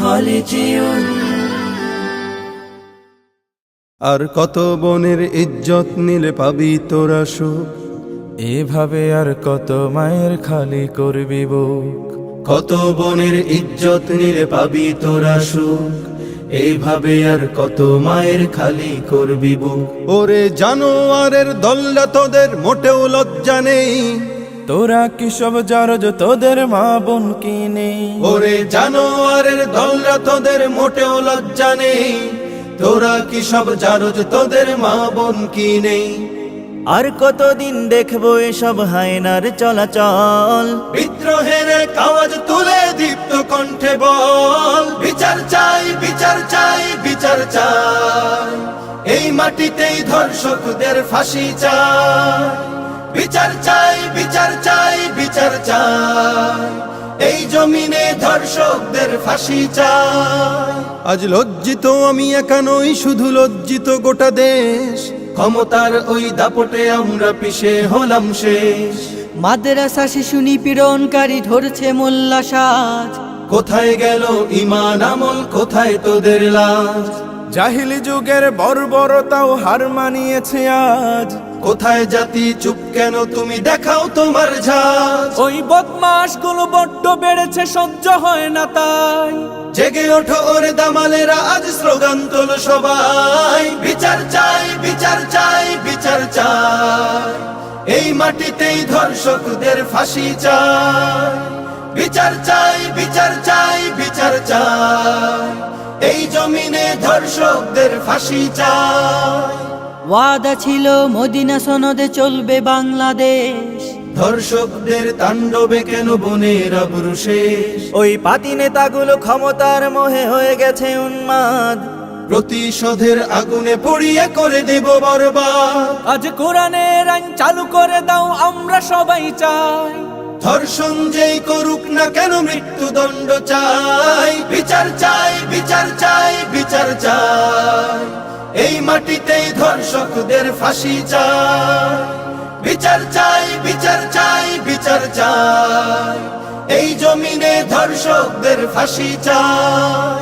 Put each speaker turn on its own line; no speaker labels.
خالدون
আর কত বনের ইজ্জত নিলে পাবি তোরা সুখ,
এভাবে আর কত মায়ের খালি করবি বুক।
কত বনের ইজ্জত নিলে পাবি তোরা সুখ, এইভাবে আর কত মায়ের খালি করবি বুক। ওরে জানোয়ারের দল্লা তোদের মোটেও লজ্জা নেই,
তোরা কি সব জারজ তোদের মা বোন কি নেই?
ওরে জানোয়ারের দল্লা তোদের মোটেও লজ্জা নেই, তোরা কি সব জারজ তোদের মা বোন কি নেই?
আর কতদিন দেখবো এসব হায়নার চলাচল,
বিদ্রোহের আওয়াজ তুলে দীপ্ত কণ্ঠে বল, বিচার চাই বিচার চাই বিচার চাই, এই মাটিতেই ধর্ষকদের ফাঁসি চাই। বিচার চাই বিচার চাই বিচার চাই, এই জমিনে ধর্ষকদের ফাঁসি চাই। আজ লজ্জিত আমি একা নই, শুধু লজ্জিত গোটা দেশ, ক্ষমতার ওই দাপটে আমরা পিছে হলাম শেষ।
মাদ্রাসা শিশু নিপীড়নকারী ধরছে মোল্লা সাজ,
কোথায় গেল ঈমান আমল, কোথায় তোদের লাজ?
জাহিলি যুগের বর্বরতাও হার মানিয়েছে আজ।
কোথায় জাতি চুপ কেন, তুমি দেখাও তোমার ঝাঁজ।
ওই বদমাশ গুলো বড্ড বেড়েছে, সহ্য হয় না তাই।
জেগে ওঠো ওরে দামালেরা, আজ স্লোগান তোলো সবাই, বিচার চাই বিচার চাই বিচার চাই, এই মাটিতেই ধর্ষকদের ফাঁসি চাই। বিচার চাই বিচার চাই বিচার চাই, এই জমিনে ধর্ষকদের ফাঁসি চাই।
ওয়াদা ছিল মদিনা সনদে চলবে বাংলাদেশ,
ধর্ষকদের তাণ্ডবে কেন বনের আবরু শেষ?
ওই পাতি নেতাগুলো ক্ষমতার মোহে হয়ে গেছে উন্মাদ,
প্রতিশোধের আগুনে পড়িয়ে করে দেব বরবাদ।
আজ কোরআনের আইন চালু করে দাও, আমরা সবাই চাই।
ধর্ষণ যেই করুক না কেন মৃত্যুদণ্ড চাই। বিচার চাই বিচার চাই বিচার চাই, এই মাটিতেই ধর্ষকদের ফাঁসি চাই। বিচার চাই বিচার চাই বিচার চাই, এই জমিনে ধর্ষকদের ফাঁসি চাই।